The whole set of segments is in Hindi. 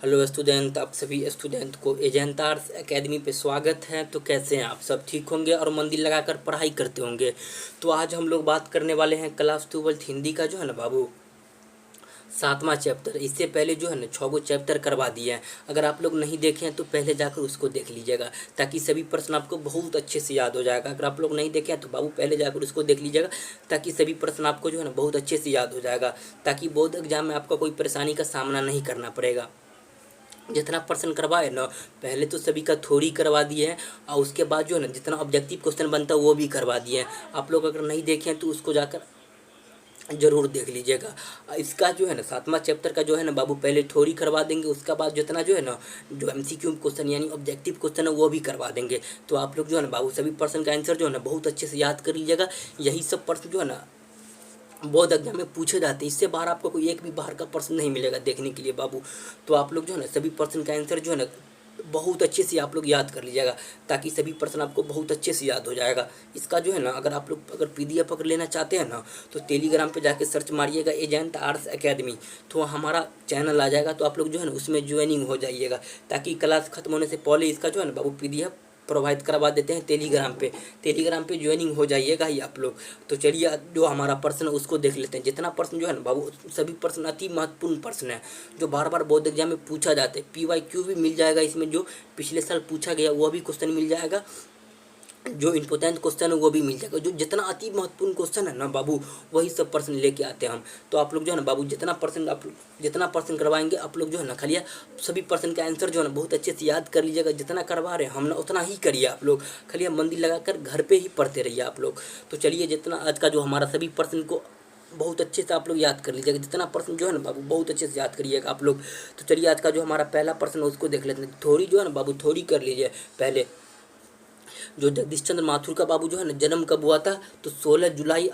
हेलो स्टूडेंट, आप सभी स्टूडेंट को एजेंटार्स एकेडमी पे स्वागत है। तो कैसे हैं आप? सब ठीक होंगे और मन दिल लगाकर पढ़ाई करते होंगे। तो आज हम लोग बात करने वाले हैं क्लास 12 हिंदी का जो है ना बाबू 7वां चैप्टर। इससे पहले जो है ना 6 गो चैप्टर करवा दिए हैं। अगर आप लोग नहीं देखे हैं तो पहले जाकर उसको देख लीजिएगा, ताकि सभी प्रश्न आपको बहुत अच्छे से याद हो जाएगा। अगर आप लोग नहीं देखे हैं तो बाबू पहले जाकर उसको देख लीजिएगा, ताकि सभी प्रश्न आपको जो है ना बहुत अच्छे से याद हो जाएगा, ताकि बोर्ड एग्जाम में आपका कोई परेशानी का सामना नहीं करना पड़ेगा। जितना प्रश्न करवाए ना, पहले तो सभी का थ्योरी करवा दिए हैं और उसके बाद जो है ना जितना ऑब्जेक्टिव क्वेश्चन बनता है वो भी करवा दिए हैं। आप लोग अगर नहीं देखे हैं तो उसको जाकर ज़रूर देख लीजिएगा। इसका जो है ना 7वां चैप्टर का जो है ना बाबू पहले थ्योरी करवा देंगे, उसका बाद जितना जो है ना जो एमसीक्यू क्वेश्चन यानी ऑब्जेक्टिव क्वेश्चन है वो भी करवा देंगे। तो आप लोग जो है ना बाबू सभी प्रश्न का आंसर जो है ना बहुत अच्छे से याद कर लीजिएगा। यही सब प्रश्न जो है ना बोर्ड एग्जाम में पूछे जाते हैं। इससे बाहर आपको कोई एक भी बाहर का प्रश्न नहीं मिलेगा देखने के लिए बाबू। तो आप लोग जो है ना सभी प्रश्न का आंसर जो है ना बहुत अच्छे से आप लोग याद कर लीजिएगा, ताकि सभी प्रश्न आपको बहुत अच्छे से याद हो जाएगा। इसका जो है ना अगर आप लोग अगर पीडीएफ अगर लेना चाहते हैं ना, तो टेलीग्राम पे जाके सर्च मारिएगा एजेंट आर्ट्स एकेडमी, तो हमारा चैनल आ जाएगा। तो आप लोग जो है ना उसमें ज्वाइनिंग हो जाइएगा, ताकि क्लास खत्म होने से पहले इसका जो है ना बाबू पीडीएफ प्रोवाइड करवा देते हैं टेलीग्राम पे ज्वाइनिंग हो जाइएगा ही आप लोग। तो चलिए जो हमारा प्रश्न है उसको देख लेते हैं। जितना प्रश्न जो है ना बाबू सभी प्रश्न अति महत्वपूर्ण प्रश्न है, जो बार बार बोर्ड एग्जाम में पूछा जाता है। PYQ भी मिल जाएगा इसमें, जो पिछले साल पूछा गया वो भी क्वेश्चन मिल जाएगा, जो इम्पोर्टेंट क्वेश्चन है वो भी मिल जाएगा। जो जितना अति महत्वपूर्ण क्वेश्चन है ना बाबू वही सब प्रश्न लेके आते हैं हम। तो आप लोग जो है ना बाबू जितना प्रश्न करवाएंगे आप लोग जो है ना खाली सभी प्रश्न का आंसर जो है ना बहुत अच्छे से याद कर लीजिएगा। जितना करवा रहे हैं हम ना उतना ही करिए आप लोग, खाली मन दिल लगाकर घर पे ही पढ़ते रहिए आप लोग। तो चलिए जितना आज का जो हमारा सभी प्रश्न को बहुत अच्छे से आप लोग याद कर लीजिएगा। जितना प्रश्न जो है ना बाबू बहुत अच्छे से याद करिएगा आप लोग। तो चलिए आज का जो हमारा पहला प्रश्न है उसको देख लेते हैं। थोड़ी जो है ना बाबू थोड़ी कर लीजिए पहले। जो जगदीश चंद्र माथुर का बाबू जो है ना जन्म कब हुआ था, तो 16 जुलाई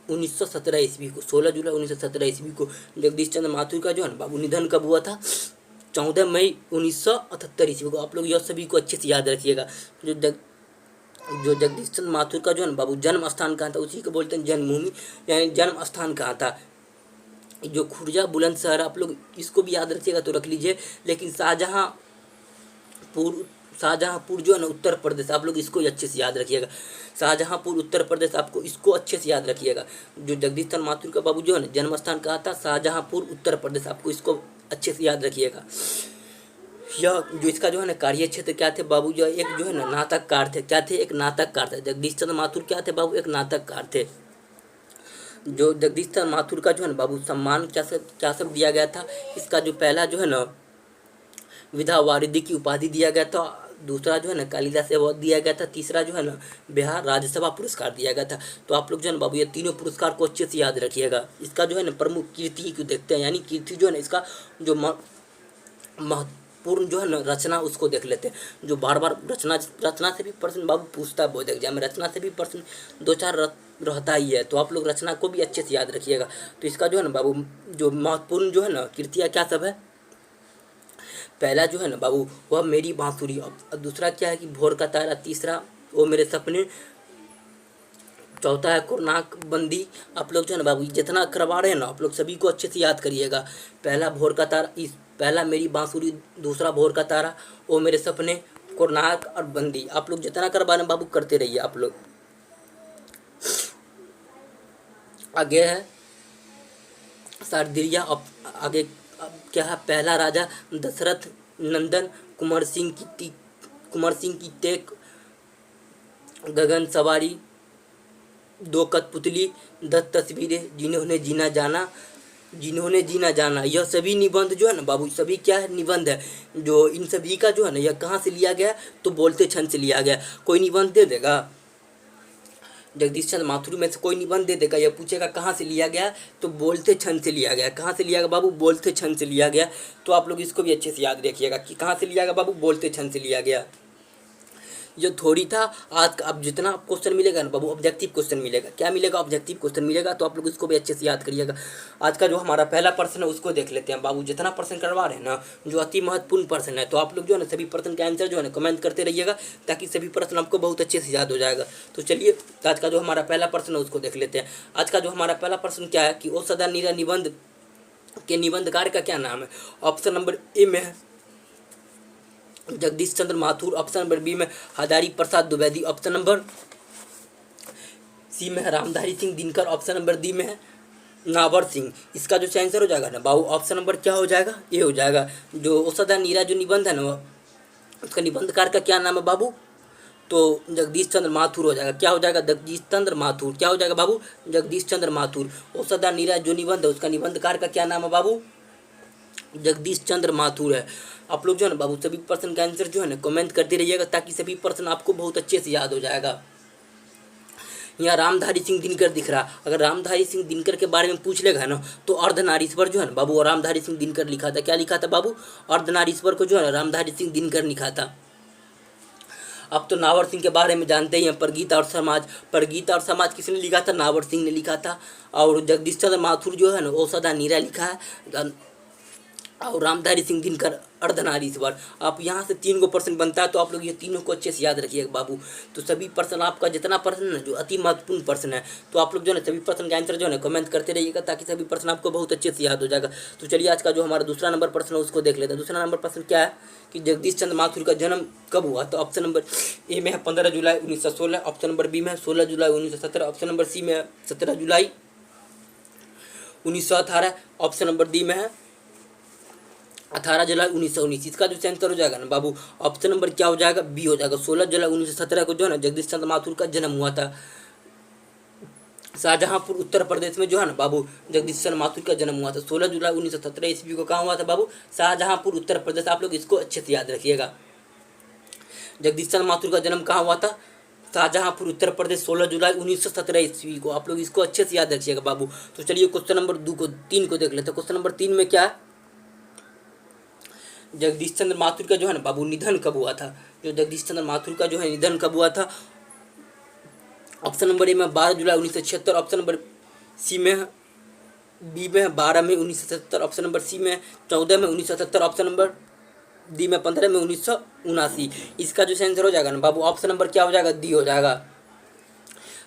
1917 ईस्वी को। 16 जुलाई 1917 ईस्वी को जगदीश चंद्र माथुर का जो है ना बाबू निधन कब हुआ था, 14 मई 1978 ईस्वी को। आप लोग यह सभी को अच्छे से याद रखिएगा। जो जगदीश चंद्र माथुर का जो है ना बाबू जन्म स्थान कहाँ था, उसी को बोलते हैं जन्मभूमि, यानी जन्म स्थान कहाँ था। जो खुर्जा बुलंदशहर, आप लोग इसको भी याद रखिएगा तो रख लीजिए। लेकिन शाहजहाँपुर जो है ना उत्तर प्रदेश, आप लोग इसको अच्छे से याद रखिएगा। शाहजहाँपुर उत्तर प्रदेश, आपको इसको अच्छे से याद रखिएगा। जो जगदीश चंद्र माथुर का बाबू जो है ना जन्म स्थान कहा था, शाहजहाँपुर उत्तर प्रदेश, आपको इसको अच्छे से याद रखिएगा। यह जो इसका जो है ना कार्य क्षेत्र क्या थे बाबू, जो एक जो है ना नाटककार थे। क्या थे? एक नाटककार थे। जगदीश चंद्र माथुर क्या थे बाबू? एक नाटककार थे। जो जगदीश चंद्र माथुर का जो है ना बाबू सम्मान क्या सब दिया गया था, इसका जो पहला जो है ना विधा वारिधि की उपाधि दिया गया था। दूसरा जो है ना कालिदास अवार्ड दिया गया था। तीसरा जो है ना बिहार राज्यसभा पुरस्कार दिया गया था। तो आप लोग जो है ना बाबू ये तीनों पुरस्कार को अच्छे से याद रखिएगा। इसका जो है ना प्रमुख कीर्ति को देखते हैं, यानी कीर्ति जो है ना इसका जो महत्वपूर्ण जो है ना रचना उसको देख लेते हैं। जो बार बार रचना से भी प्रश्न बाबू पूछता है बोर्ड एग्जाम में। रचना से भी प्रश्न 2-4 रहता ही है। तो आप लोग रचना को भी अच्छे से याद रखिएगा। तो इसका जो है ना बाबू जो महत्वपूर्ण जो है ना कृतियाँ क्या सब है, पहला जो है ना बाबू वह मेरी बांसुरी, और दूसरा क्या है कि भोर का तारा, तीसरा वो मेरे सपने, चौथा है कोणार्क बंदी। आप लोग जो है ना बाबू जितना करवा रहे हैं ना आप लोग सभी को अच्छे से याद करिएगा। पहला भोर का तारा, पहला मेरी बांसुरी, दूसरा भोर का तारा, वो मेरे सपने, कोणार्क और बंदी। आप लोग जितना करवा रहे हैं बाबू करते रहिए आप लोग। आगे है शारदिया। आगे क्या है, पहला राजा दशरथ नंदन, कुंवर सिंह की टेक, गगन सवारी, दो कठपुतली, 10 तस्वीरें, जिन्होंने जीना जाना। यह सभी निबंध जो है ना बाबू सभी क्या है, निबंध है। जो इन सभी का जो है ना यह कहाँ से लिया गया, तो बोलते छंद से लिया गया। कोई निबंध दे देगा जगदीश चंद्र माथुर में से, कोई निबंध दे देगा, यह पूछेगा कहाँ से लिया गया, तो बोलते छंद से लिया गया। कहाँ से लिया गया बाबू? बोलते छंद से लिया गया। तो आप लोग इसको भी अच्छे से याद रखिएगा कि कहाँ से लिया गया बाबू, बोलते छंद से लिया गया। जो थोड़ी था आज का, अब जितना क्वेश्चन मिलेगा ना बाबू ऑब्जेक्टिव क्वेश्चन मिलेगा। क्या मिलेगा? ऑब्जेक्टिव क्वेश्चन मिलेगा। तो आप लोग इसको भी अच्छे से याद करिएगा। आज का जो हमारा पहला प्रश्न है उसको देख लेते हैं बाबू। जितना प्रश्न करवा रहे हैं ना जो अति महत्वपूर्ण प्रश्न है, तो आप लोग जो है ना सभी प्रश्न का आंसर जो है ना कमेंट करते रहिएगा, ताकि सभी प्रश्न आपको बहुत अच्छे से याद हो जाएगा। तो चलिए आज का जो हमारा पहला प्रश्न है उसको देख लेते हैं। आज का जो हमारा पहला प्रश्न क्या है कि ओ सदा नीरा निबंध के निबंधकार का क्या नाम है? ऑप्शन नंबर ए में है Jagdish Chandra Mathur, option number B में Hazari Prasad Dwivedi, option number C में है Ramdhari Singh Dinkar, option number D में है नावर सिंह। इसका जो आंसर हो जाएगा ना बाबू, ऑप्शन नंबर क्या हो जाएगा? ए हो जाएगा। जो औषधा नीरा जो निबंध है ना, उसका निबंधकार का क्या नाम है बाबू? तो जगदीश चंद्र माथुर हो जाएगा। क्या हो जाएगा? जगदीश चंद्र माथुर। क्या हो जाएगा बाबू? जगदीश चंद्र माथुर। औषधा नीरा जो निबंध है उसका निबंधकार का क्या नाम है बाबू? जगदीश चंद्र माथुर है। आप लोग जो है ना बाबू सभी प्रश्न का आंसर जो है ना कमेंट करते रहिएगा, ताकि सभी प्रश्न आपको बहुत अच्छे से याद हो जाएगा। यहाँ रामधारी सिंह दिनकर दिख रहा, अगर रामधारी सिंह दिनकर के बारे में पूछ लेगा ना तो अर्धनारीश्वर जो है ना बाबू रामधारी सिंह दिनकर लिखा था। क्या लिखा था बाबू? अर्धनारीश्वर को जो है ना रामधारी सिंह दिनकर लिखा था। अब तो नावर सिंह के बारे में जानते ही हैं, परगीता और समाज। परगीता और समाज किसने लिखा था? नावर सिंह ने लिखा था। और जगदीश चंद्र माथुर जो है ना औषधा नीरा लिखा है, और रामधारी सिंह दिनकर अर्धनारीश्वर। आप यहाँ से 3 को प्रश्न बनता है, तो आप लोग ये तीनों को अच्छे से याद रखिएगा बाबू। तो सभी प्रश्न आपका जितना प्रश्न है जो अति महत्वपूर्ण प्रश्न है, तो आप लोग जो है ना सभी प्रश्न का आंसर जो है ना कमेंट करते रहिएगा, ताकि सभी प्रश्न आपको बहुत अच्छे से याद हो जाएगा। तो चलिए आज का जो हमारा दूसरा नंबर प्रश्न है उसको देख लेते हैं। दूसरा नंबर प्रश्न क्या है कि जगदीश चंद्र माथुर का जन्म कब हुआ? तो ऑप्शन नंबर ए में है 15 जुलाई 1916, ऑप्शन नंबर बी में है 16 जुलाई 1917, ऑप्शन नंबर सी में है 17 जुलाई 1918, ऑप्शन नंबर डी में है 18 जुलाई 1919। इसका जो आंसर हो जाएगा ना बाबू, ऑप्शन नंबर क्या हो जाएगा? बी हो जाएगा। 16 जुलाई 1917 को जो है ना जगदीश चंद्र माथुर का जन्म हुआ था। शाहजहांपुर उत्तर प्रदेश में जो है ना बाबू जगदीश चंद्र माथुर का जन्म हुआ था। 16 जुलाई 1917 ईस्वी को कहाँ हुआ था बाबू? शाहजहांपुर उत्तर प्रदेश। आप लोग इसको अच्छे से याद रखिएगा। जगदीश चंद्र माथुर का जन्म कहाँ हुआ था? शाहजहांपुर उत्तर प्रदेश 16 जुलाई 1917 ईस्वी को। आप लोग इसको अच्छे से याद रखिएगा बाबू। तो चलिए क्वेश्चन नंबर 3 को देख लेते हैं। क्वेश्चन नंबर 3 में क्या है? जगदीश चंद्र माथुर का जो है ना बाबू निधन कब हुआ था? जो जगदीश चंद्र माथुर का जो है निधन कब हुआ था? ऑप्शन नंबर ए में 12 जुलाई 1976, ऑप्शन नंबर सी में बी में 12 मई 1977, ऑप्शन नंबर सी में 14 में 1977, ऑप्शन नंबर डी में 15 में 1979। इसका जो आंसर हो जाएगा ना बाबू, ऑप्शन नंबर क्या हो जाएगा? डी हो जाएगा।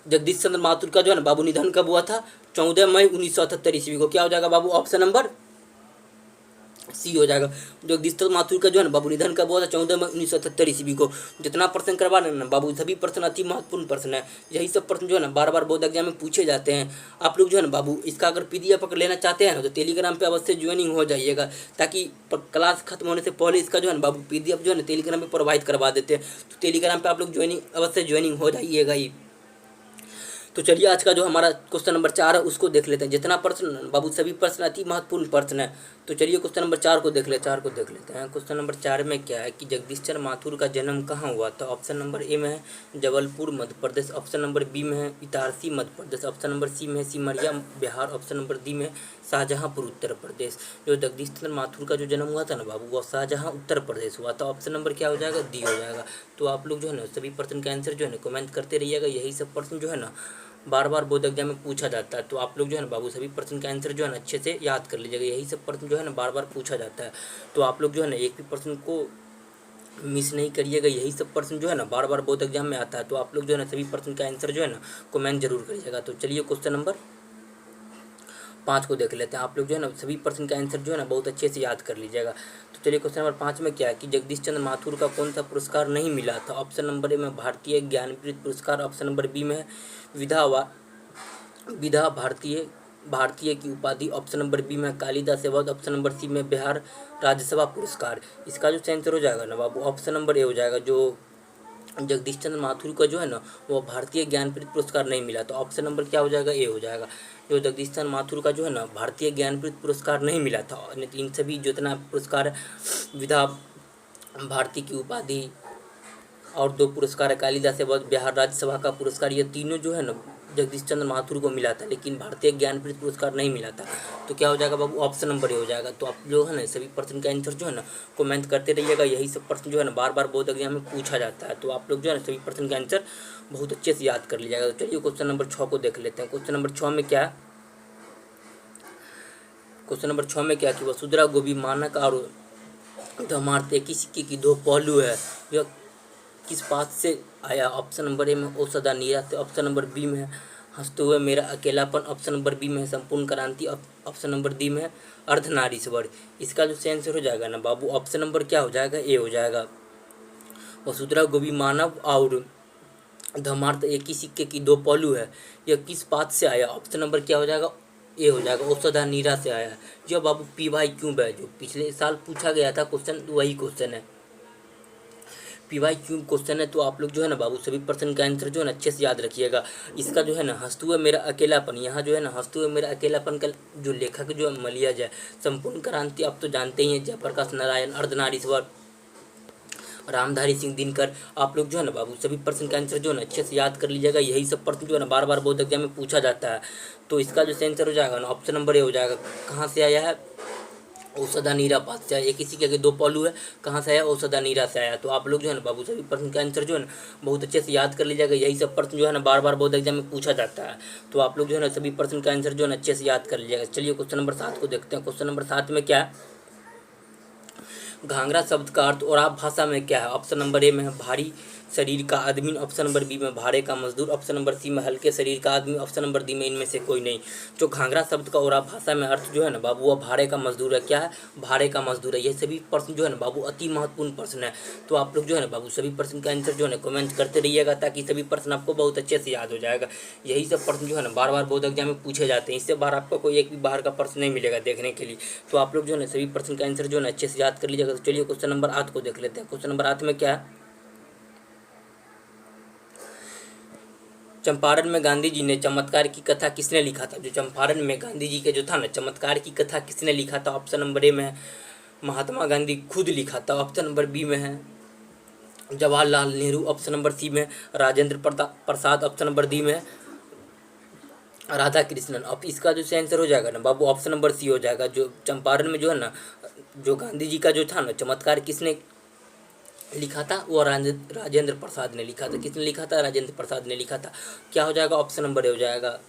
जगदीश चंद्र माथुर का जो है ना बाबू निधन कब हुआ था? 14 मई 1978 ईस्वी को। क्या हो जाएगा बाबू? ऑप्शन नंबर सी हो जाएगा। जगदीश चंद्र माथुर का जो है ना बाबू निधन कब हुआ था? 14 मई 1978 ईस्वी को। जितना प्रश्न करवा रहे ना बाबू सभी प्रश्न अति महत्वपूर्ण प्रश्न है। यही सब प्रश्न जो है ना बार बार बोर्ड एग्जाम में पूछे जाते हैं। आप लोग जो है ना बाबू इसका अगर PDF अगर लेना चाहते हैं ना तो टेलीग्राम पे अवश्य ज्वाइनिंग हो जाइएगा, ताकि क्लास खत्म होने से पहले इसका जो है ना बाबू PDF जो है ना टेलीग्राम पे प्रोवाइड करवा देते हैं। तो टेलीग्राम पे आप लोग अवश्य ज्वाइनिंग हो जाइएगा ही। तो चलिए आज का जो हमारा क्वेश्चन नंबर 4 है उसको देख लेते हैं। जितना प्रश्न बाबू सभी प्रश्न अति महत्वपूर्ण प्रश्न है। तो चलिए क्वेश्चन नंबर 4 को देख लेते हैं। क्वेश्चन नंबर 4 में क्या है कि जगदीश चंद्र माथुर का जन्म कहाँ हुआ था? ऑप्शन नंबर ए में है Jabalpur Madhya Pradesh, option number B में है Itarsi Madhya Pradesh, option number C में है Simaria Bihar, option number D में शाहजहांपुर उत्तर प्रदेश। जो जगदीश चंद्र माथुर का जो जन्म हुआ था ना बाबू वो शाहजहां उत्तर प्रदेश हुआ था। ऑप्शन नंबर क्या हो जाएगा? डी हो जाएगा। तो आप लोग जो है ना सभी प्रश्न का आंसर जो है ना कमेंट करते रहिएगा। यही सब प्रश्न जो है ना बार बार बोर्ड एग्जाम में पूछा जाता है। तो आप लोग जो है ना बाबू सभी प्रश्न का आंसर जो है ना अच्छे से याद कर लीजिएगा। यही सब प्रश्न जो है ना बार बार पूछा जाता है। तो आप लोग जो है ना एक भी प्रश्न को मिस नहीं करिएगा। यही सब प्रश्न जो है ना बार बार बोर्ड एग्जाम में आता है। तो आप लोग जो है ना सभी प्रश्न का आंसर जो है ना कमेंट जरूर करिएगा। तो चलिए क्वेश्चन नंबर 5 को देख लेते हैं। आप लोग जो है ना सभी प्रश्न का आंसर जो है ना बहुत अच्छे से याद कर लीजिएगा। तो चलिए क्वेश्चन नंबर 5 में क्या है कि जगदीश चंद्र माथुर का कौन सा पुरस्कार नहीं मिला था? ऑप्शन नंबर ए में भारतीय ज्ञानपीठ पुरस्कार, ऑप्शन नंबर बी में है विधा भारतीय की उपाधि, ऑप्शन नंबर बी में Kalidas award, option number C में बिहार राज्यसभा पुरस्कार। इसका जो आंसर हो जाएगा ना बाबू ऑप्शन नंबर ए हो जाएगा। जो जगदीश चंद्र माथुर का जो है ना वो भारतीय ज्ञानपीठ पुरस्कार नहीं मिला। तो ऑप्शन नंबर क्या हो जाएगा? ए हो जाएगा। जो जगदीश चंद्र माथुर का जो है ना भारतीय ज्ञानपीठ पुरस्कार नहीं मिला था। इन सभी जितना पुरस्कार विधा भारती की उपाधि और 2 पुरस्कार है कालिदास अवार्ड बिहार राज्यसभा का पुरस्कार, ये तीनों जो है ना जगदीश चंद्र माथुर को मिला था, लेकिन भारतीय ज्ञानपीठ पुरस्कार नहीं मिला था। तो क्या हो जाएगा बाबू? ऑप्शन नंबर ए हो जाएगा। तो आप जो है ना सभी प्रश्न का आंसर जो है ना कमेंट करते रहिएगा। यही सब प्रश्न जो है ना बार बार बोर्ड एग्जाम में पूछा जाता है। तो आप लोग जो है ना सभी प्रश्न का आंसर बहुत अच्छे से याद कर लीजिएगा। तो चलिए क्वेश्चन नंबर 6 को देख लेते हैं। क्वेश्चन नंबर 6 में क्या है? क्वेश्चन नंबर 6 में क्या कि वसुंधरा गोवी मानक और धमार्थ एक ही सिक्के की 2 पहलू है। यह किस बात से आया? ऑप्शन नंबर ए में औषधा नीरा से, ऑप्शन नंबर बी में है हंसते हुए मेरा अकेलापन, ऑप्शन नंबर बी में है संपूर्ण क्रांति, ऑप्शन नंबर डी में है अर्धनारीश्वर। इसका जो आंसर हो जाएगा ना बाबू, ऑप्शन नंबर क्या हो जाएगा, ए हो जाएगा। वसुंधरा गोवी मानव और धर्मार्थ एक ही सिक्के की दो पहलू है, यह किस बात से आया, ऑप्शन नंबर क्या हो जाएगा, ए हो जाएगा, औषधा नीरा से आया है। जो बाबू पी वाई क्यों है, जो पिछले साल पूछा गया था क्वेश्चन, वही क्वेश्चन है। पी वाई क्यों क्वेश्चन है, तो आप लोग जो है ना बाबू सभी प्रश्न का आंसर जो है ना अच्छे से याद रखिएगा। इसका जो है ना हंसते हुए मेरा अकेलापन, यहाँ जो है ना हंसते हुए मेरा अकेलापन का जो लेखक जो है मलिया जाए, संपूर्ण क्रांति आप तो जानते ही हैं जयप्रकाश नारायण, अर्धनारीश्वर रामधारी सिंह दिनकर। आप लोग जो है ना बाबू सभी प्रश्न का आंसर जो है ना अच्छे से याद कर लीजिएगा, यही सब प्रश्न जो है ना बार बार बोर्ड एग्जाम में पूछा जाता है। तो इसका जो आंसर हो जाएगा ना ऑप्शन नंबर ए हो जाएगा। कहाँ से आया है, औषधा नीरा पास से आया, एक ही सिक्के के दो पहलू है, कहाँ से आया, औषधा नीरा से आया। तो आप लोग जो है ना बाबू सभी प्रश्न का आंसर जो है ना बहुत अच्छे से याद कर लीजिएगा, यही सब प्रश्न जो है ना बार बार बोर्ड एग्जाम में पूछा जाता है। तो आप लोग जो है ना सभी प्रश्न का आंसर जो है ना अच्छे से याद कर लीजिएगा। चलिए क्वेश्चन नंबर 7 को देखते हैं। क्वेश्चन नंबर 7 में क्या है, घाघरा शब्द का अर्थ और आप भाषा में क्या है, ऑप्शन नंबर ए में है भारी शरीर का आदमी, ऑप्शन नंबर बी में भाड़े का मजदूर, ऑप्शन नंबर सी में हल्के शरीर का आदमी, ऑप्शन नंबर डी में इनमें से कोई नहीं। जो घाघरा शब्द का और आप भाषा में अर्थ जो है ना बाबू वह भाड़े का मजदूर है। क्या है, भाड़े का मजदूर है। ये सभी प्रश्न जो है ना बाबू अति महत्वपूर्ण प्रश्न है। तो आप लोग जो है ना बाबू सभी प्रश्न का आंसर जो है ना कमेंट करते रहिएगा, ताकि सभी प्रश्न आपको बहुत अच्छे से याद हो जाएगा। यही सब प्रश्न जो है ना बार बार बोर्ड एग्जाम में पूछे जाते हैं, इससे बाहर आपको कोई एक भी बाहर का प्रश्न नहीं मिलेगा देखने के लिए। तो आप लोग जो है ना सभी प्रश्न का आंसर जो है ना अच्छे से याद कर लीजिएगा। तो चलिए क्वेश्चन नंबर 8 को देख लेते हैं। क्वेश्चन नंबर 8 में क्या है, चंपारण में गांधी जी ने चमत्कार की कथा किसने लिखा था। जो चंपारण में गांधी जी के जो था ना चमत्कार की कथा किसने लिखा था, ऑप्शन नंबर ए में है महात्मा गांधी खुद लिखा था, ऑप्शन नंबर बी में है Jawaharlal Nehru, option number C में Rajendra Prasad, option number D में राधा कृष्णन। अब इसका जो आंसर हो जाएगा ना बाबू ऑप्शन नंबर सी हो जाएगा। जो चंपारण में जो है ना जो गांधी जी का जो था ना चमत्कार किसने लिखा था, वो राजेंद्र प्रसाद ने लिखा था। किसने लिखा था, राजेंद्र प्रसाद ने लिखा था। क्या हो जाएगा, ऑप्शन नंबर ए हो जाएगा।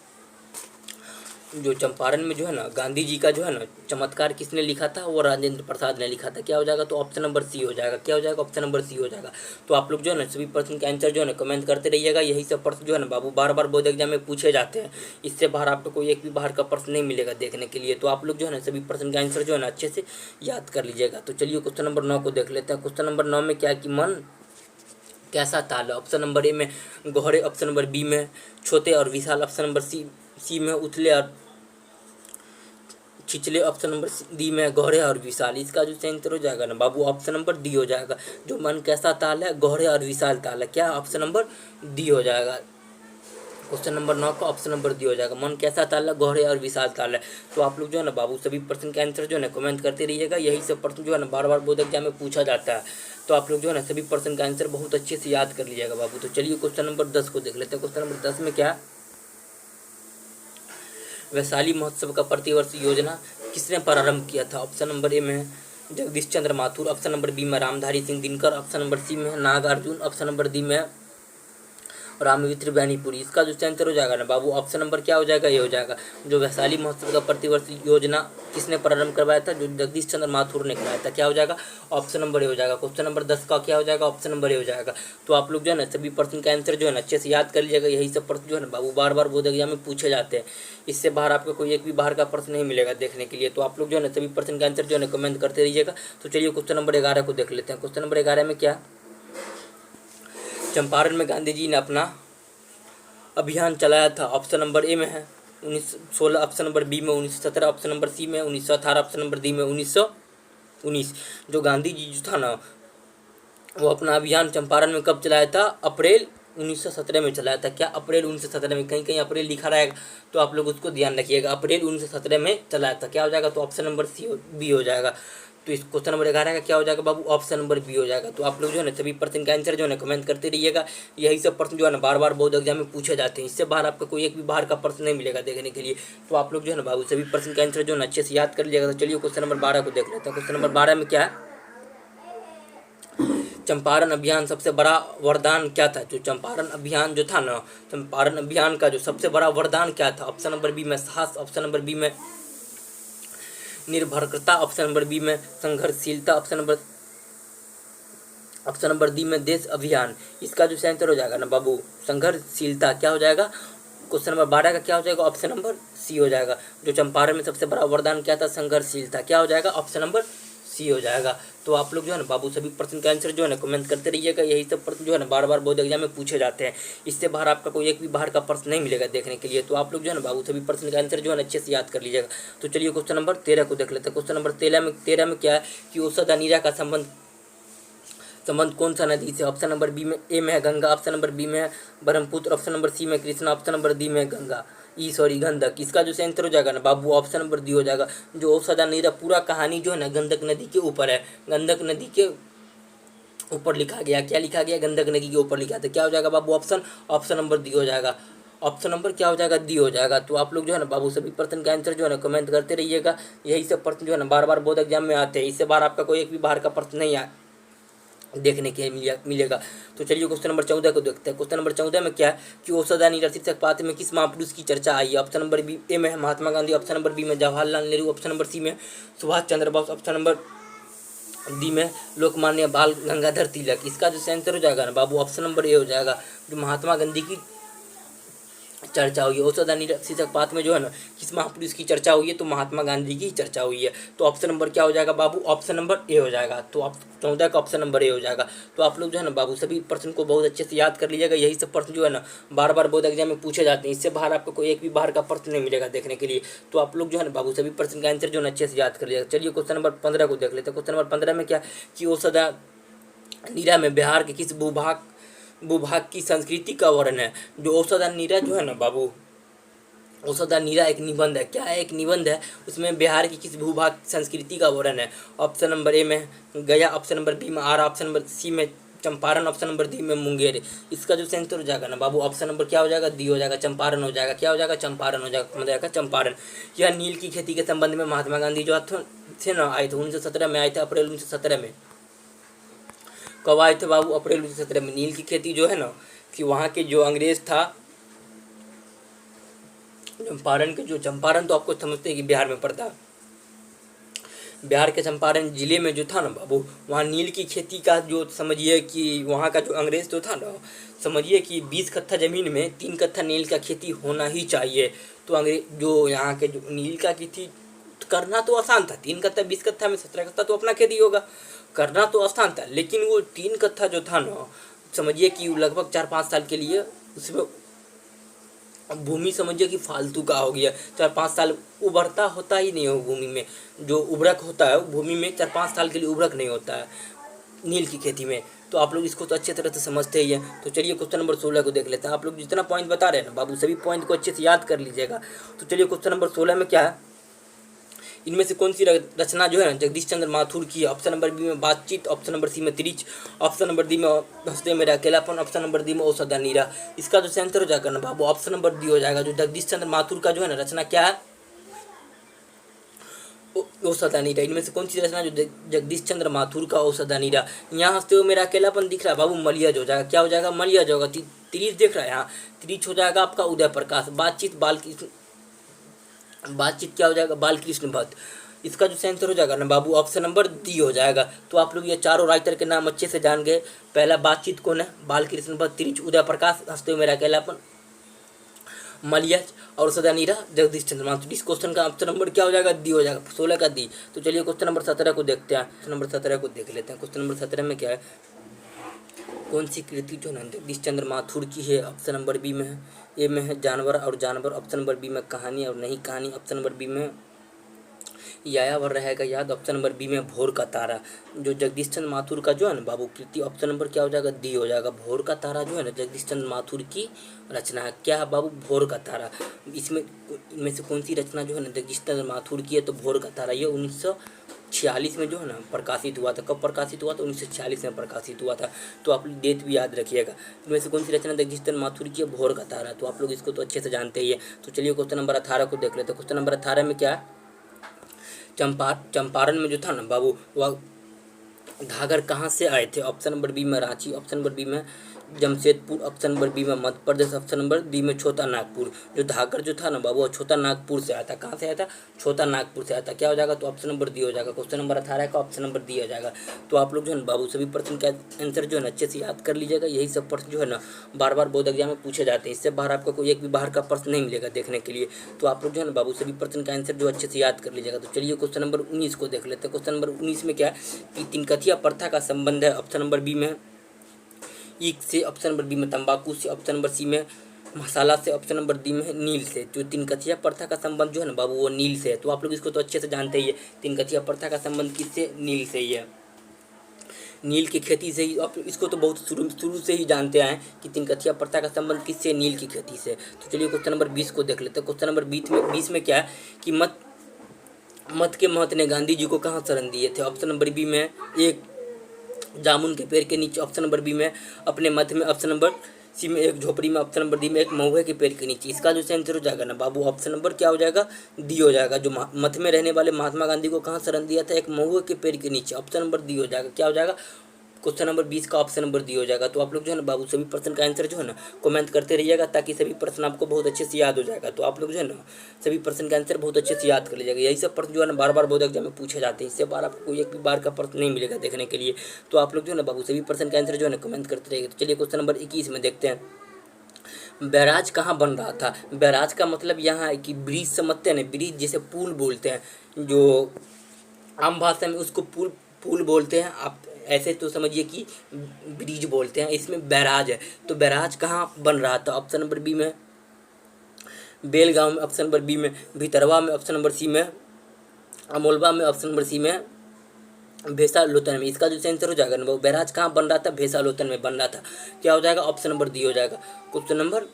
जो चंपारण में जो है ना गांधी जी का जो है ना चमत्कार किसने लिखा था, वो राजेंद्र प्रसाद ने लिखा था। क्या हो जाएगा, तो ऑप्शन नंबर सी हो जाएगा। क्या हो जाएगा, ऑप्शन नंबर सी हो जाएगा। तो आप लोग जो है ना सभी प्रश्न के आंसर जो है ना कमेंट करते रहिएगा, यही सब प्रश्न जो है ना बाबू बार बार बोर्ड एग्जाम में पूछे जाते हैं, इससे बाहर आपको कोई एक भी बाहर का प्रश्न नहीं मिलेगा देखने के लिए। तो आप लोग जो है ना सभी प्रश्न का आंसर जो है ना अच्छे से याद कर लीजिएगा। तो चलिए क्वेश्चन नंबर 9 को देख लेते हैं। क्वेश्चन नंबर 9 में क्या है कि मन कैसा ताल है, ऑप्शन नंबर ए में गहरे, ऑप्शन नंबर बी में छोटे और विशाल, ऑप्शन नंबर सी में उथले और छिछले, ऑप्शन नंबर डी में गहरे और विशाल। इसका जो आंसर हो जाएगा ना बाबू ऑप्शन नंबर डी हो जाएगा। जो मन कैसा ताल है, गहरे और विशाल ताल है। क्या, ऑप्शन नंबर डी हो जाएगा। क्वेश्चन नंबर 9 का ऑप्शन नंबर डी हो जाएगा। मन कैसा ताल है, गहरे और विशाल ताल है। तो आप लोग जो है ना बाबू सभी प्रश्न के आंसर जो है ना कमेंट करते रहिएगा, यही सब प्रश्न जो है ना बार बार बोर्ड एग्जाम में पूछा जाता है। तो आप लोग जो है ना सभी प्रश्न का आंसर बहुत अच्छे से याद कर लीजिएगा बाबू। तो चलिए क्वेश्चन नंबर 10 को देख लेते हैं। क्वेश्चन नंबर 10 में क्या, वैशाली महोत्सव का प्रतिवर्ष योजना किसने प्रारंभ किया था, ऑप्शन नंबर ए में Jagdish Chandra Mathur, option number B में Ramdhari Singh Dinkar, option number C में नागार्जुन, ऑप्शन नंबर डी में रामवित्र बैनीपुरी। इसका जो आंसर हो जाएगा ना बाबू ऑप्शन नंबर क्या हो जाएगा, ये हो जाएगा। जो वैशाली महोत्सव का प्रतिवर्ष योजना किसने प्रारंभ करवाया था, जो जगदीश चंद्र माथुर ने कराया था। क्या हो जाएगा, ऑप्शन नंबर ए हो जाएगा। क्वेश्चन नंबर 10 का क्या हो जाएगा, ऑप्शन नंबर ए हो जाएगा। तो आप लोग जो है ना सभी प्रश्न का आंसर जो है ना अच्छे से याद कर लीजिएगा, यही सब प्रश्न जो है ना बाबू बार बार बोर्ड एग्जाम में पूछे जाते हैं, इससे बाहर आपको कोई एक भी बाहर का प्रश्न नहीं मिलेगा देखने के लिए। तो आप लोग जो है ना सभी प्रश्न का आंसर जो है ना कमेंट करते रहिएगा। तो चलिए क्वेश्चन नंबर 11 को देख लेते हैं। क्वेश्चन नंबर 11 में क्या, चंपारण में गांधी जी ने अपना अभियान चलाया था, ऑप्शन नंबर ए में है 1916, ऑप्शन नंबर बी में 1917, ऑप्शन नंबर सी में 1918, ऑप्शन नंबर डी में 1919। जो गांधी जी जो था ना वो अपना अभियान चंपारण में कब चलाया था, अप्रैल 1917 में चलाया था। क्या, अप्रैल 1917 में, कहीं कहीं अप्रैल लिखा रहेगा तो आप लोग उसको ध्यान रखिएगा, अप्रैल 1917 में चलाया था। क्या हो जाएगा, तो ऑप्शन नंबर बी हो जाएगा। तो इस क्वेश्चन नंबर 11 का क्या हो जाएगा बाबू, ऑप्शन नंबर बी हो जाएगा। तो आप लोग जो है ना सभी प्रश्न का आंसर जो है ना कमेंट करते रहिएगा, यही सब प्रश्न जो है ना बार बार बोर्ड एग्जाम में पूछे जाते हैं, इससे बाहर आपका कोई एक भी बाहर का प्रश्न नहीं मिलेगा देखने के लिए। तो आप लोग जो है ना बाबू सभी प्रश्न का आंसर जो है ना अच्छे से याद कर लीजिएगा। तो चलिए क्वेश्चन नंबर 12 को देख लेते हैं। क्वेश्चन नंबर 12 में क्या है, चंपारण अभियान सबसे बड़ा वरदान क्या था। जो चंपारण अभियान जो था ना, चंपारण अभियान का जो सबसे बड़ा वरदान क्या था, ऑप्शन नंबर बी में साहस, ऑप्शन नंबर बी में निर्भरता, ऑप्शन नंबर बी में संघर्षशीलता, ऑप्शन नंबर डी में देश अभियान। इसका जो आंसर हो जाएगा ना बाबू संघर्षशीलता। क्या हो जाएगा, क्वेश्चन नंबर 12 का क्या हो जाएगा, ऑप्शन नंबर सी हो जाएगा। जो चंपारण में सबसे बड़ा वरदान क्या था, संघर्षशील था, क्या हो जाएगा, ऑप्शन नंबर सी हो जाएगा। तो आप लोग जो है ना बाबू सभी प्रश्न का आंसर जो है ना कमेंट करते रहिएगा। यही सब प्रश्न जो है ना बार बार बोर्ड एग्जाम में पूछे जाते हैं। इससे बाहर आपका कोई एक भी बाहर का प्रश्न नहीं मिलेगा देखने के लिए। तो आप लोग जो है ना बाबू सभी प्रश्न का आंसर जो है ना अच्छे से याद कर लीजिएगा। तो चलिए क्वेश्चन नंबर 13 को देख लेते हैं। क्वेश्चन नंबर 13 में क्या है कि औसत अनीरा का संबंध कौन सा नदी से। ऑप्शन नंबर बी में ए में है गंगा, ऑप्शन नंबर बी में है ब्रह्मपुत्र, ऑप्शन नंबर सी में कृष्णा, ऑप्शन नंबर डी में गंधक। इसका जो आंसर हो जाएगा ना बाबू ऑप्शन नंबर डी हो जाएगा। जो औसत अनीरा पूरा कहानी जो है ना गंडक नदी के ऊपर है, गंडक नदी के ऊपर लिखा गया। क्या लिखा गया, गंडक नदी के ऊपर लिखा था। क्या हो जाएगा बाबू, ऑप्शन नंबर डी हो जाएगा। ऑप्शन नंबर क्या हो जाएगा, डी हो जाएगा। तो आप लोग जो है ना बाबू सभी प्रश्न का आंसर जो है ना कमेंट करते रहिएगा। यही सब प्रश्न जो है ना बार बार बोर्ड एग्जाम में आते हैं। इससे बाहर आपका कोई एक भी बाहर का प्रश्न नहीं देखने के मिलेगा। तो चलिए क्वेश्चन नंबर 14 को देखते हैं। क्वेश्चन नंबर 14 में क्या है कि औसत अनीरा शीर्षक पाठ में किस महापुरुष की चर्चा आई है। ऑप्शन नंबर बी ए में है Mahatma Gandhi, option number B में Jawaharlal Nehru, option number C में Subhash Chandra Bose, option number D में लोकमान्य बाल गंगाधर तिलक। इसका जो आंसर हो जाएगा ना बाबू ऑप्शन नंबर ए हो जाएगा। जो महात्मा गांधी की चर्चा हुई है औसत अनीरा शीर्षक पाठ में जो है ना किस महापुरुष की चर्चा हुई है, तो महात्मा गांधी की चर्चा हुई है। तो ऑप्शन नंबर क्या हो जाएगा बाबू, ऑप्शन नंबर ए हो जाएगा। तो आप 14 का ऑप्शन नंबर ए हो जाएगा। तो आप लोग जो है ना बाबू सभी प्रश्न को बहुत अच्छे से याद कर लीजिएगा। यही सब प्रश्न जो है ना बार बार बोर्ड एग्जाम में पूछे जाते हैं। इससे बाहर आपको कोई एक भी बाहर का प्रश्न नहीं मिलेगा देखने के लिए। तो आप लोग जो है ना बाबू सभी प्रश्न का आंसर जो है अच्छे से याद कर लीजिएगा। चलिए क्वेश्चन नंबर 15 को देख लेते हैं। क्वेश्चन नंबर 15 में क्या कि औसत अनीरा में बिहार के किस भूभाग की संस्कृति का वर्णन है। जो औसत अनीरा जो है ना बाबू औसत अनीरा एक निबंध है। क्या है, एक निबंध है। उसमें बिहार की किस भूभाग संस्कृति का वर्णन है। ऑप्शन नंबर ए में गया, ऑप्शन नंबर बी में आरा, ऑप्शन नंबर सी में चंपारण, ऑप्शन नंबर डी में मुंगेर। इसका जो आंसर हो जाएगा ना बाबू ऑप्शन नंबर क्या हो जाएगा, डी हो जाएगा, चंपारण हो जाएगा। क्या हो जाएगा, चंपारण हो जाएगा, मतलब जाएगा चंपारण। यह नील की खेती के संबंध में महात्मा गांधी जो थे ना आए थे 1917 में आए थे, अप्रैल 1917 में। कब आए थे बाबू, अप्रैल 1917 में। नील की खेती जो है ना कि वहाँ के जो अंग्रेज था चंपारण तो आपको समझते हैं कि बिहार में पड़ता है। बिहार के चंपारण जिले में जो था ना बाबू वहाँ नील की खेती का जो समझिए कि वहाँ का जो अंग्रेज तो था ना, समझिए कि 20 कट्ठा ज़मीन में 3 कट्ठा नील का खेती होना ही चाहिए। तो अंग्रेज जो यहाँ के जो नील का खेती करना तो आसान था। 3 कट्ठा 20 कट्ठा में 17 कट्ठा तो अपना खेती होगा, करना तो आसान था। लेकिन वो 3 कट्ठा जो था ना समझिए कि लगभग 4-5 साल के लिए उसमें भूमि समझिए कि फालतू का हो गया। 4-5 साल उभरता होता ही नहीं हो भूमि में। जो उर्वरक होता है भूमि में 4-5 साल के लिए उर्वरक नहीं होता है नील की खेती में। तो आप लोग इसको तो अच्छे तरह से समझते ही हैं। तो चलिए क्वेश्चन नंबर 16 को देख लेते हैं। आप लोग जितना पॉइंट बता रहे हैं ना बाबू सभी पॉइंट को अच्छे से याद कर लीजिएगा। तो चलिए क्वेश्चन नंबर 16 में क्या है, इनमें से कौन सी रचना जो है ना जगदीश चंद्र माथुर की है। ऑप्शन नंबर बी में बातचीत, ऑप्शन नंबर सी में त्रिच, ऑप्शन नंबर डी में हंसते मेरा अकेलापन, ऑप्शन नंबर डी में औसत अनीरा। इसका जो आंसर हो जाएगा ना बाबू ऑप्शन नंबर डी हो जाएगा। जो जगदीश चंद्र माथुर का जो है ना रचना क्या है, औसत अनीरा। इनमें से कौन सी रचना जो जगदीश चंद्र माथुर का औसत अनीरा। यहाँ हंसते हुए मेरा अकेलापन दिख रहा है बाबू, मलियाज हो जाएगा। क्या हो जाएगा, मलियाज होगा। त्रिच देख रहा है यहाँ, त्रिच हो जाएगा आपका उदय प्रकाश। बातचीत क्या हो जाएगा, बालकृष्ण भट्ट। इसका जो आंसर हो जाएगा ना बाबू ऑप्शन नंबर डी हो जाएगा। तो आप लोग ये चारों राइटर के नाम अच्छे से जान गए। पहला बातचीत कौन है, बालकृष्ण भट्ट, त्रिच उदय प्रकाश, हंसते हुए मेरा अकेलापन, मलियाज और औसत अनीरा जगदीश चंद्र माथुर। इस क्वेश्चन का ऑप्शन नंबर क्या हो जाएगा, डी हो जाएगा, 16 का डी। तो चलिए क्वेश्चन नंबर 17 को देखते हैं। क्वेश्चन नंबर 17 को देख लेते हैं। क्वेश्चन नंबर 17 में क्या है, कौन सी कृति जो है जगदीश चंद्र माथुर की है। ऑप्शन नंबर बी में है, ए में है जानवर और जानवर, ऑप्शन नंबर बी में कहानी और नहीं कहानी, ऑप्शन नंबर बी में यायावर रहेगा याद, ऑप्शन नंबर बी में भोर का तारा। जो जगदीश चंद्र माथुर का जो है ना बाबू कृति ऑप्शन नंबर क्या हो जाएगा, डी हो जाएगा। भोर का तारा जो है ना जगदीश चंद्र माथुर की रचना है। क्या है बाबू, भोर का तारा। इनमें से कौन सी रचना जो है ना जगदीश चंद्र माथुर की है, तो भोर का तारा। ये 1946 में जो है ना प्रकाशित हुआ था। कब प्रकाशित हुआ था, 1946 में प्रकाशित हुआ था। तो आप डेट भी याद रखिएगा। इनमें से कौन सी रचना जगदीश चंद्र माथुर की है, भोर का तारा। तो आप लोग इसको तो अच्छे से जानते ही है। तो चलिए क्वेश्चन नंबर 18 को देख लेते हैं। क्वेश्चन नंबर 18 में क्या है, चंपारण में जो था ना बाबू वह घाघर कहाँ से आए थे। ऑप्शन नंबर बी में रांची, ऑप्शन नंबर बी में जमशेदपुर, ऑप्शन नंबर बी में Madhya Pradesh, option number D में छोटा नागपुर। जो धाकर जो था ना बाबू वो छोटा नागपुर से आया था। कहाँ से आया था? छोटा नागपुर से आया था। क्या हो जाएगा? तो ऑप्शन नंबर डी हो जाएगा। क्वेश्चन नंबर 18 का ऑप्शन नंबर डी हो जाएगा। तो आप लोग जो है ना बाबू सभी प्रश्न का आंसर जो है ना अच्छे से याद कर लीजिएगा। यही सब प्रश्न जो है ना बार बार बोर्ड एग्जाम में पूछे जाते हैं। इससे बाहर आपको कोई एक भी बाहर का प्रश्न नहीं मिलेगा देखने के लिए। तो आप लोग जो है ना बाबू सभी प्रश्न का आंसर जो अच्छे से याद कर लीजिएगा। तो चलिए क्वेश्चन नंबर 19 को देख लेते हैं। क्वेश्चन नंबर 19 में क्या है कि तिनकथिया प्रथा का संबंध है। ऑप्शन नंबर बी में ईख से, ऑप्शन नंबर बी में तंबाकू से, ऑप्शन नंबर सी में मसाला से, ऑप्शन नंबर डी में नील से। जो तिनकथिया प्रथा का संबंध जो है ना बाबू वो नील से है। तो आप लोग इसको तो अच्छे से जानते ही है। तिनकथिया प्रथा का संबंध किससे? नील से ही है। नील की खेती से ही। आप इसको तो बहुत शुरू से ही जानते आए कि तिनकथिया प्रथा का संबंध किससे? नील की खेती से। तो चलिए क्वेश्चन नंबर 20 को देख लेते हैं। क्वेश्चन नंबर 20 में क्या है कि मत के महंत ने गांधी जी को कहाँ शरण दिए थे। ऑप्शन नंबर बी में एक जामुन के पेड़ के नीचे, ऑप्शन नंबर बी में अपने मत में, ऑप्शन नंबर सी में एक झोपड़ी में, ऑप्शन नंबर डी में एक महुए के पेड़ के नीचे। इसका जो आंसर हो जाएगा ना बाबू ऑप्शन नंबर क्या हो जाएगा? डी हो जाएगा। जो मत में रहने वाले महात्मा गांधी को कहाँ शरण दिया था? एक महुए के पेड़ के नीचे। ऑप्शन नंबर डी हो जाएगा। क्या हो जाएगा? क्वेश्चन नंबर 20 का ऑप्शन नंबर डी हो जाएगा। तो आप लोग जो है ना बाबू सभी प्रश्न का आंसर जो है ना कमेंट करते रहिएगा ताकि सभी प्रश्न आपको बहुत अच्छे से याद हो जाएगा। तो आप लोग जो है ना सभी प्रश्न का आंसर बहुत अच्छे से याद कर लीजिएगा। यही सब प्रश्न जो है ना बार बार बोर्ड एग्जाम में पूछे जाते हैं। इससे बार आपको कोई एक भी बार का प्रश्न नहीं मिलेगा देखने के लिए। तो आप लोग जो है ना बाबू सभी प्रश्न का आंसर जो है ना कमेंट करते रहिएगा। तो चलिए क्वेश्चन नंबर 21 में देखते हैं। बैराज कहाँ बन रहा था? बैराज का मतलब यहाँ है कि ब्रिज समझते हैं ना, ब्रिज जैसे पुल बोलते हैं, जो आम भाषा में उसको पुल बोलते हैं। आप ऐसे तो समझिए कि ब्रिज बोलते हैं। इसमें बैराज है। तो बैराज कहाँ बन रहा था? ऑप्शन नंबर बी में बेलगांव में, ऑप्शन नंबर बी में भितरवा में, ऑप्शन नंबर सी में अमोलवा में, ऑप्शन नंबर सी में भेसालोतन में। इसका जो आंसर हो जाएगा ना वो बैराज कहाँ बन रहा था? भेसालोतन में बन रहा था। क्या हो जाएगा? ऑप्शन नंबर डी हो जाएगा। क्वेश्चन नंबर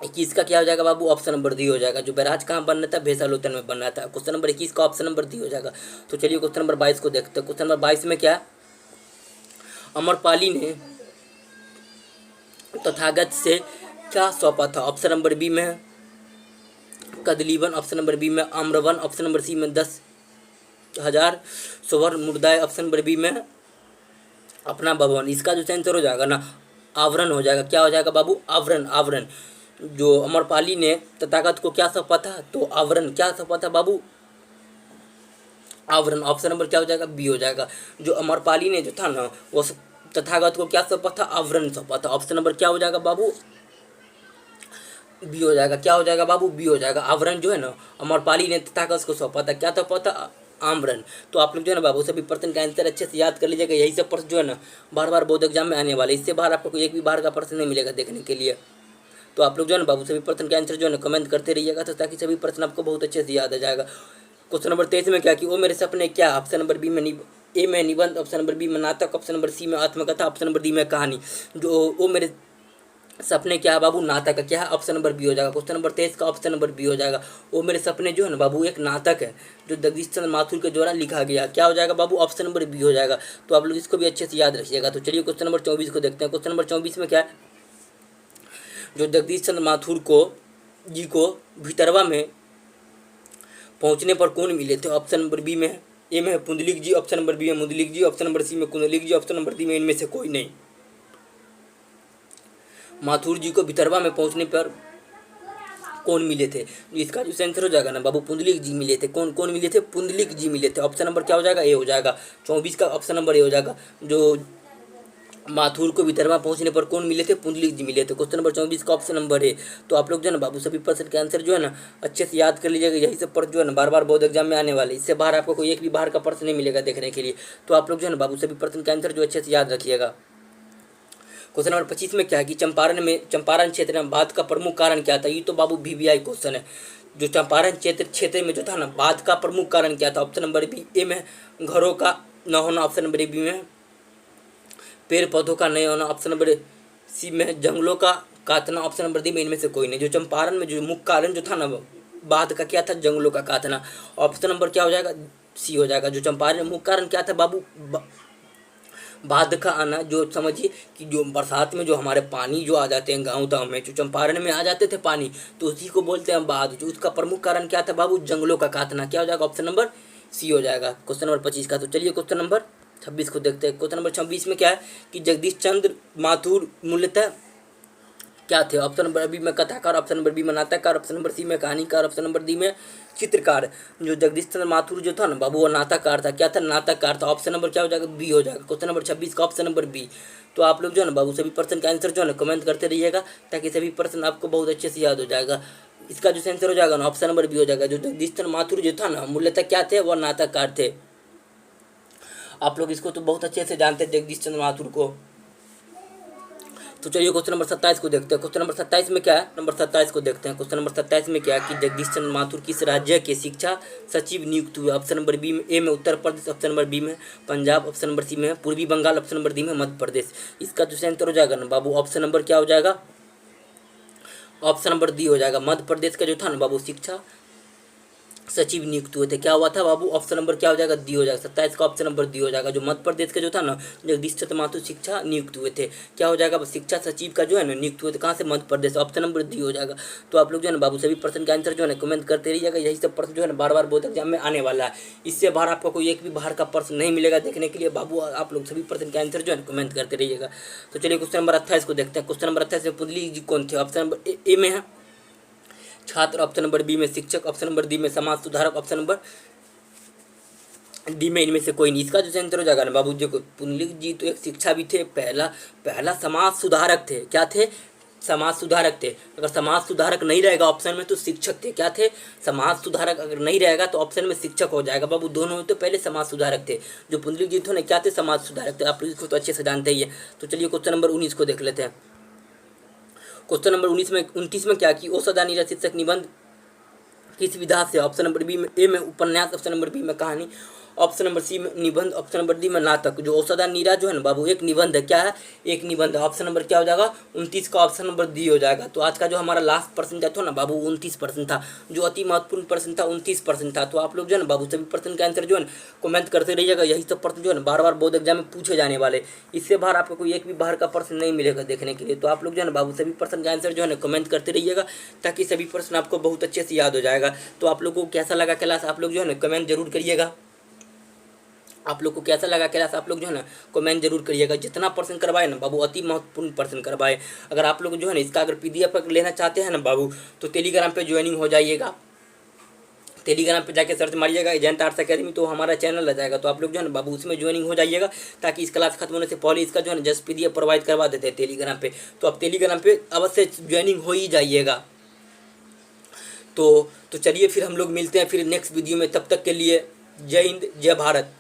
21 का क्या हो जाएगा बाबू? ऑप्शन नंबर डी हो जाएगा। जो बैराज कहाँ बन रहा था? भेसालोतन में बन रहा था। क्वेश्चन नंबर 21 का ऑप्शन नंबर डी हो जाएगा। तो चलिए क्वेश्चन नंबर 22 को देखते हैं। क्वेश्चन नंबर 22 में क्या? अमरपाली ने तथागत से क्या सौंपा था? ऑप्शन नंबर बी में कदलीवन, ऑप्शन नंबर बी में आम्रवन, ऑप्शन नंबर सी में 10,000 स्वर्ण मुद्राएं, ऑप्शन नंबर बी में अपना भवन। इसका जो आंसर हो जाएगा ना आवरण हो जाएगा। क्या हो जाएगा बाबू? आवरण। आवरण। जो अमरपाली ने तथागत को क्या सौंपा था? तो आवरण। क्या सौंपा था बाबू? आवरण। ऑप्शन नंबर क्या हो जाएगा? बी हो जाएगा। जो अमरपाली ने जो था ना वो तथागत को क्या सौंपा था? आवरण सौंपा था। ऑप्शन नंबर क्या हो जाएगा बाबू? बी हो जाएगा। क्या हो जाएगा बाबू? बी हो जाएगा। आवरण जो है ना अमरपाली ने तथागत को सौंपा था। क्या सौंपा था? आमरण। तो आप लोग जो है ना बाबू सभी प्रश्न का आंसर अच्छे से याद कर लीजिएगा। यही सब प्रश्न जो है ना बार बार बोर्ड एग्जाम में आने वाले। इससे बाहर आपको कोई एक भी बाहर का प्रश्न नहीं मिलेगा देखने के लिए। तो आप लोग जो है ना बाबू सभी प्रश्न का आंसर जो है ना कमेंट करते रहिएगा तो ताकि सभी प्रश्न आपको बहुत अच्छे से याद आ जाएगा। क्वेश्चन नंबर 23 में क्या कि वो मेरे सपने क्या? ऑप्शन नंबर बी में ए में निबंध, ऑप्शन नंबर बी में नाटक, ऑप्शन नंबर सी में आत्मकथा, ऑप्शन नंबर डी में कहानी। जो वो मेरे सपने क्या है बाबू? नाटक है। क्या है? ऑप्शन नंबर बी हो जाएगा। क्वेश्चन नंबर 23 का ऑप्शन नंबर बी हो जाएगा। वो मेरे सपने जो है ना बाबू एक नाटक है जो जगदीश चंद्र माथुर के द्वारा लिखा गया। क्या हो जाएगा बाबू? ऑप्शन नंबर बी हो जाएगा। तो आप लोग इसको भी अच्छे से याद रखिएगा। तो चलिए क्वेश्चन नंबर 24 को देखते हैं। क्वेश्चन नंबर 24 में क्या है? जो जगदीश चंद्र माथुर जी को भितरवा में पहुंचने पर कौन मिले थे? ऑप्शन नंबर बी में ए में पुंडलिक जी, ऑप्शन नंबर बी में मुंडलिक जी, ऑप्शन नंबर सी में कुंडलिक जी, ऑप्शन नंबर डी में इनमें से कोई नहीं। माथुर जी को भितरवा में पहुंचने पर कौन मिले थे? इसका जो आंसर हो जाएगा ना बाबू पुंडलिक जी मिले थे। कौन कौन मिले थे? पुंडलिक जी मिले थे। ऑप्शन नंबर क्या हो जाएगा? ए हो जाएगा। 24 का ऑप्शन नंबर ए हो जाएगा। जो माथुर को भितरवा पहुंचने पर कौन मिले थे? पुंडलिक जी मिले थे। क्वेश्चन नंबर 24 का ऑप्शन नंबर ए। तो आप लोग जो है ना बाबू सभी प्रश्न के आंसर जो है ना अच्छे से याद कर लीजिएगा। यही सब प्रश्न जो है ना बार बार बोर्ड एग्जाम में आने वाले। इससे बाहर आपको कोई एक भी बाहर का प्रश्न नहीं मिलेगा देखने के लिए। तो आप लोग जो है ना बाबू सभी प्रश्न के आंसर जो अच्छे से याद रखिएगा। क्वेश्चन नंबर 25 में क्या है कि चंपारण क्षेत्र में बाढ़ का प्रमुख कारण क्या था? ये तो बाबू VVI क्वेश्चन है। जो चंपारण क्षेत्र में जो था ना बाढ़ का प्रमुख कारण क्या था? ऑप्शन नंबर बी ए में घरों का न होना, ऑप्शन नंबर बी में पेड़ पौधों का नहीं होना, ऑप्शन नंबर सी में जंगलों का काटना, ऑप्शन नंबर डी में इनमें से कोई नहीं। जो चंपारण में जो मुख्य कारण जो था ना बाढ़ का क्या था? जंगलों का काटना। ऑप्शन नंबर क्या हो जाएगा? सी हो जाएगा। जो चंपारण में मुख्य कारण क्या था बाबू? बाढ़ का आना। जो समझिए कि जो बरसात में जो हमारे पानी जो आ जाते हैं गाँव में, जो चंपारण में आ जाते थे पानी, तो उसी को बोलते हैं बाढ़। जो उसका प्रमुख कारण क्या था बाबू? जंगलों का काटना। क्या हो जाएगा? ऑप्शन नंबर सी हो जाएगा क्वेश्चन नंबर 25 का। तो चलिए क्वेश्चन नंबर 26 को देखते हैं। क्वेश्चन नंबर 26 में क्या है कि जगदीश चंद्र माथुर मूलतः क्या थे? ऑप्शन नंबर बी में कथाकार, ऑप्शन नंबर बी में नाटककार, ऑप्शन नंबर सी में कहानीकार, ऑप्शन नंबर डी में चित्रकार। जो जगदीश चंद्र माथुर जो था ना बाबू वो नाटककार था। क्या था? नाटककार था। ऑप्शन नंबर क्या हो जाएगा? बी हो जाएगा। क्वेश्चन नंबर 26 का ऑप्शन नंबर बी। तो आप लोग जो है ना बाबू सभी प्रश्न का आंसर जो है ना कमेंट करते रहिएगा, ताकि सभी प्रश्न आपको बहुत अच्छे से याद हो जाएगा। इसका जो आंसर हो जाएगा ना ऑप्शन नंबर बी हो जाएगा। जो जगदीश चंद्र माथुर जो था ना मूलतः क्या थे? वह नाटककार थे। आप लोग इसको तो बहुत अच्छे से जानते हैं जगदीश चंद्र माथुर को। तो चलिए क्वेश्चन नंबर 27 को देखते हैं। क्वेश्चन नंबर 27 में क्या है? नंबर 27 को देखते हैं। क्वेश्चन नंबर 27 में क्या है कि जगदीश चंद्र माथुर किस राज्य के शिक्षा सचिव नियुक्त हुए? ऑप्शन नंबर बी में ए में Uttar Pradesh, option number B में पंजाब, ऑप्शन नंबर सी में पूर्वी बंगाल, ऑप्शन नंबर डी में मध्य प्रदेश। इसका जो आंसर हो जाएगा ना बाबू ऑप्शन नंबर क्या हो जाएगा? ऑप्शन नंबर डी हो जाएगा। मध्य प्रदेश का जो था ना बाबू शिक्षा सचिव नियुक्त हुए थे। क्या हुआ था बाबू? ऑप्शन नंबर क्या हो जाएगा? डी हो जाएगा। 27 का ऑप्शन नंबर डी हो जाएगा। जो मध्य प्रदेश का जो था ना जगदीश चंद्र माथुर शिक्षा नियुक्त हुए थे। क्या हो जाएगा? शिक्षा सचिव का जो है ना नियुक्त हुए थे। कहाँ से? Madhya Pradesh. Option number D हो जाएगा। तो आप लोग जो है ना बाबू सभी प्रश्न का आंसर जो है ना कमेंट करते रहिएगा। यही सब प्रश्न जो है ना बार बार बोर्ड एग्जाम में आने वाला है। इससे बाहर आपको कोई एक भी बाहर का प्रश्न नहीं मिलेगा देखने के लिए। बाबू आप लोग सभी प्रश्न का आंसर जो है ना कमेंट करते रहिएगा। तो चलिए क्वेश्चन नंबर 28 को देखते हैं। क्वेश्चन नंबर 28 में पुतली जी कौन थे? ऑप्शन नंबर ए में है छात्र, ऑप्शन नंबर बी में शिक्षक, ऑप्शन नंबर डी में समाज सुधारक, ऑप्शन नंबर डी में इनमें से कोई नहीं। इसका जो आंसर हो जाएगा ना बाबू जी को पुंडलिक जी तो एक शिक्षा भी थे, पहला समाज सुधारक थे। क्या थे? समाज सुधारक थे। अगर समाज सुधारक नहीं रहेगा ऑप्शन में तो शिक्षक थे। क्या थे? समाज सुधारक अगर नहीं रहेगा तो ऑप्शन में शिक्षक हो जाएगा बाबू। दोनों में तो पहले समाज सुधारक थे। जो पुंडलिक जी थे ना क्या थे? समाज सुधारक थे। आप लोग इसको तो अच्छे से जानते ही है। तो चलिए क्वेश्चन नंबर 19 को देख लेते हैं। क्वेश्चन नंबर 29 में क्या कि ओ सदा नीरज शीर्षक निबंध किस विधा से? ऑप्शन नंबर बी में ए में उपन्यास, ऑप्शन नंबर बी में कहानी, ऑप्शन नंबर सी में निबंध, ऑप्शन नंबर डी में नाटक। जो औषधा नीरा जो है ना बाबू एक निबंध है। क्या है? एक निबंध है। ऑप्शन नंबर क्या हो जाएगा? 29 का ऑप्शन नंबर डी हो जाएगा। तो आज का जो हमारा लास्ट पर्सन था ना बाबू 29% था। जो अति महत्वपूर्ण प्रश्न था 29% था। तो आप लोग जो है ना बाबू सभी प्रश्न का आंसर जो है ना कमेंट करते रहिएगा। यही सब प्रश्न जो है ना बार बार बोर्ड एग्जाम में पूछे जाने वाले। इससे बाहर आपको कोई एक भी बाहर का प्रश्न नहीं मिलेगा देखने के लिए। तो आप लोग जो है ना बाबू सभी प्रश्न का आंसर जो है ना कमेंट करते रहिएगा, ताकि सभी प्रश्न आपको बहुत अच्छे से याद हो जाएगा। तो आप लोग को कैसा लगा क्लास आप लोग जो है ना कमेंट जरूर करिएगा। आप लोग को कैसा लगा क्लास आप लोग जो है ना कमेंट जरूर करिएगा। जितना प्रश्न करवाए ना बाबू अति महत्वपूर्ण प्रश्न करवाए। अगर आप लोग जो है ना इसका अगर PDF लेना चाहते हैं ना बाबू तो टेलीग्राम पे ज्वाइनिंग हो जाइएगा। टेलीग्राम पे जाके सर्च मारिएगा एजेंट आर्ट्स अकेडमी, तो हमारा चैनल आ जाएगा। तो आप लोग जो है ना बाबू उसमें ज्वाइनिंग हो जाइएगा, ताकि इस क्लास खत्म होने से पहले इसका जो है ना जस्ट PDF प्रोवाइड करवा देते हैं टेलीग्राम पे। तो आप टेलीग्राम पे अवश्य ज्वाइनिंग हो ही जाइएगा। तो चलिए फिर हम लोग मिलते हैं फिर नेक्स्ट वीडियो में। तब तक के लिए जय हिंद, जय भारत।